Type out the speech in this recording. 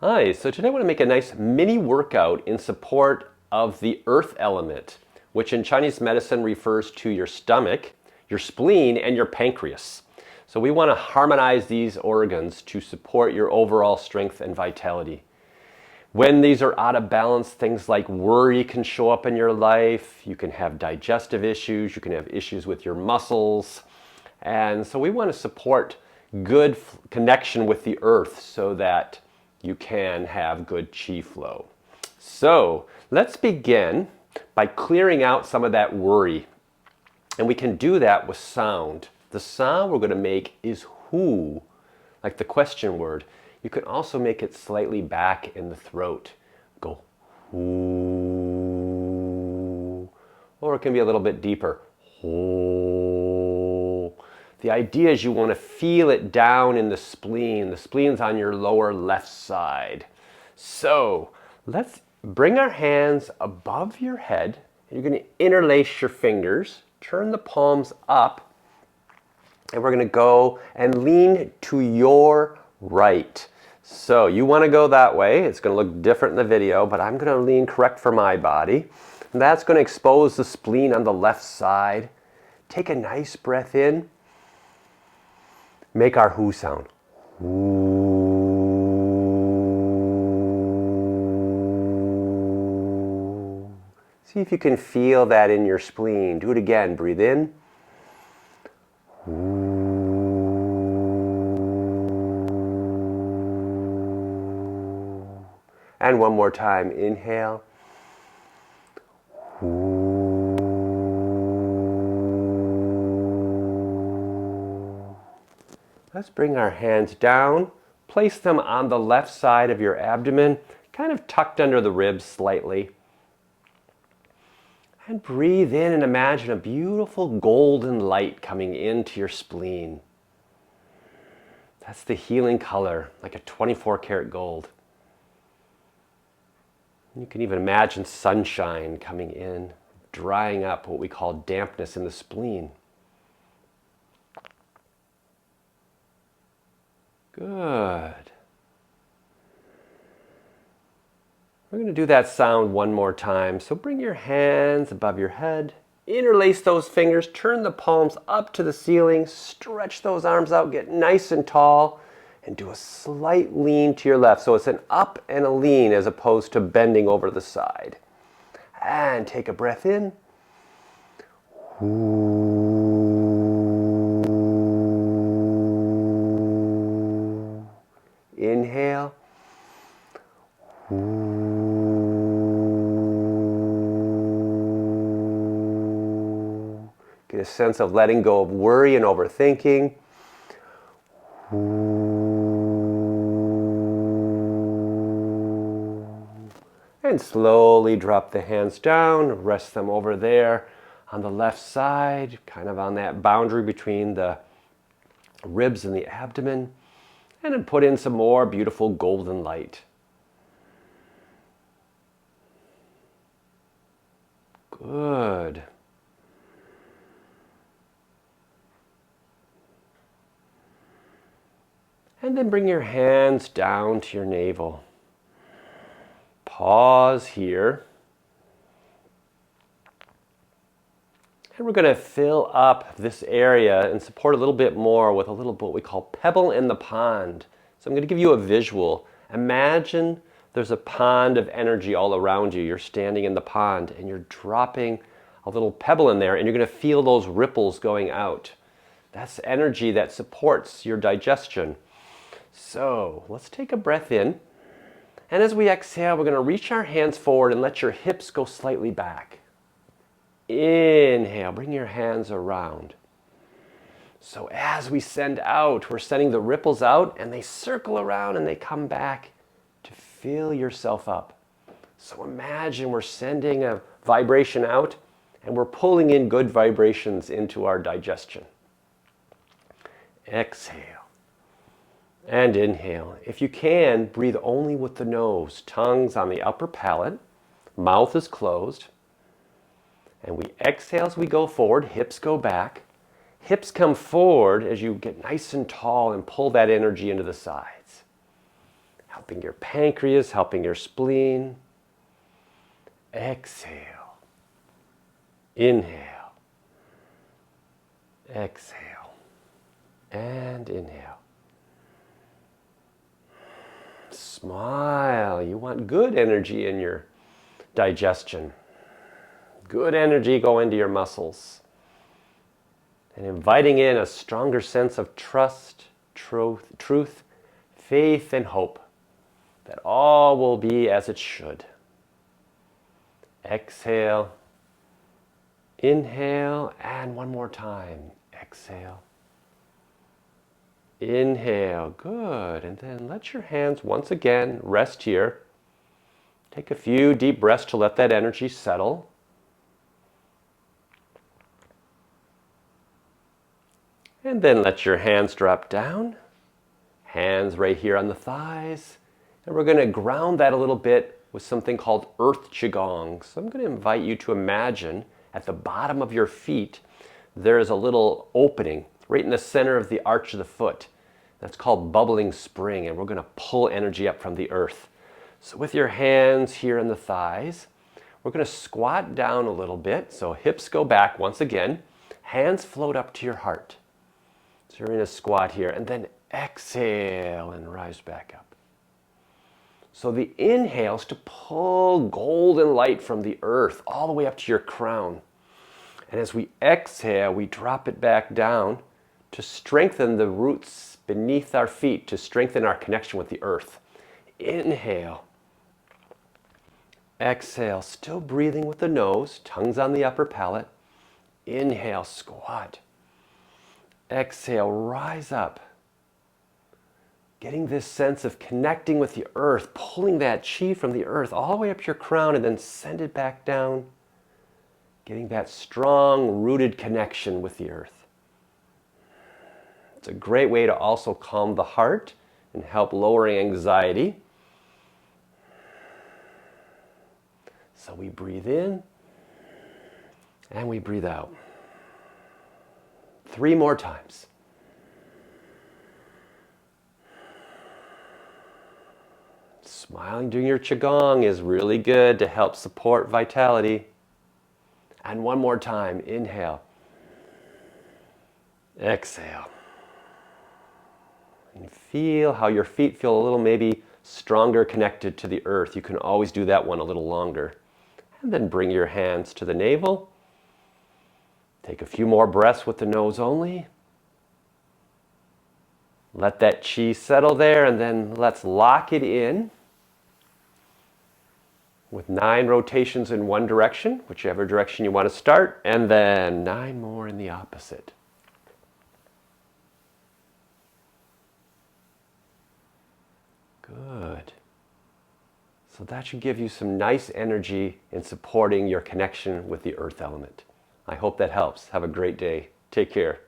Hi, so today I want to make a nice mini workout in support of the earth element, which in Chinese medicine refers to your stomach, your spleen, and your pancreas. So we want to harmonize these organs to support your overall strength and vitality. When these are out of balance, things like worry can show up in your life. You can have digestive issues. You can have issues with your muscles. And so we want to support good connection with the earth so that you can have good qi flow. So let's begin by clearing out some of that worry. And we can do that with sound. The sound we're going to make is hu, like the question word. You can also make it slightly back in the throat. Go hu. Or it can be a little bit deeper. Hu. The idea is you want to feel it down in the spleen. The spleen's on your lower left side. So let's bring our hands above your head. You're going to interlace your fingers, turn the palms up, and we're going to go and lean to your right. So you want to go that way. It's going to look different in the video, but I'm going to lean correct for my body. And that's going to expose the spleen on the left side. Take a nice breath in. Make our hu sound. Hu. See if you can feel that in your spleen. Do it again. Breathe in. Hu. And one more time. Inhale. Hu. Let's bring our hands down, place them on the left side of your abdomen, kind of tucked under the ribs slightly. And breathe in and imagine a beautiful golden light coming into your spleen. That's the healing color, like a 24-karat gold. You can even imagine sunshine coming in, drying up what we call dampness in the spleen. Good. We're going to do that sound one more time. So bring your hands above your head, interlace those fingers, turn the palms up to the ceiling, stretch those arms out, get nice and tall, and do a slight lean to your left. So it's an up and a lean as opposed to bending over the side. And take a breath in. Inhale. Get a sense of letting go of worry and overthinking. And slowly drop the hands down, rest them over there on the left side, kind of on that boundary between the ribs and the abdomen. And then put in some more beautiful golden light. Good. And then bring your hands down to your navel. Pause here. And we're going to fill up this area and support a little bit more with a little what we call Pebble in the pond. So I'm going to give you a visual. Imagine there's a pond of energy all around you. You're standing in the pond and you're dropping a little pebble in there and you're going to feel those ripples going out. That's energy that supports your digestion. So let's take a breath in. And as we exhale, we're going to reach our hands forward and let your hips go slightly back. Inhale, bring your hands around. So as we send out, we're sending the ripples out and they circle around and they come back to fill yourself up. So imagine we're sending a vibration out and we're pulling in good vibrations into our digestion. Exhale and inhale. If you can, breathe only with the nose. Tongue's on the upper palate, mouth is closed. And we exhale as we go forward, hips go back. Hips come forward as you get nice and tall and pull that energy into the sides. helping your pancreas, helping your spleen. Exhale. Inhale. Exhale. And inhale. Smile. You want good energy in your digestion. Good energy go into your muscles. And inviting in a stronger sense of trust, truth, faith, and hope that all will be as it should. Exhale. Inhale. And one more time. Exhale. Inhale. Good. And then let your hands once again rest here. Take a few deep breaths to let that energy settle. And then let your hands drop down. Hands right here on the thighs. And we're going to ground that a little bit with something called Earth Qigong. So I'm going to invite you to imagine at the bottom of your feet, there is a little opening right in the center of the arch of the foot. That's called bubbling spring, and we're going to pull energy up from the earth. So with your hands here on the thighs, we're going to squat down a little bit. So hips go back once again. Hands float up to your heart. So you're in a squat here, and then exhale and rise back up. So the inhale is to pull golden light from the earth all the way up to your crown. And as we exhale, we drop it back down to strengthen the roots beneath our feet, to strengthen our connection with the earth. Inhale. Exhale, still breathing with the nose, tongues on the upper palate. Inhale, squat. Exhale, rise up. Getting this sense of connecting with the earth, pulling that chi from the earth all the way up your crown and then send it back down. Getting that strong, rooted connection with the earth. It's a great way to also calm the heart and help lowering anxiety. So we breathe in and we breathe out. 3 more times. Smiling during your Qigong is really good to help support vitality. And one more time, inhale. Exhale. And feel how your feet feel a little maybe stronger connected to the earth. You can always do that one a little longer. And then bring your hands to the navel. Take a few more breaths with the nose only. Let that chi settle there, and then let's lock it in with 9 rotations in one direction, whichever direction you want to start, and then 9 more in the opposite. Good. So that should give you some nice energy in supporting your connection with the earth element. I hope that helps. Have a great day. Take care.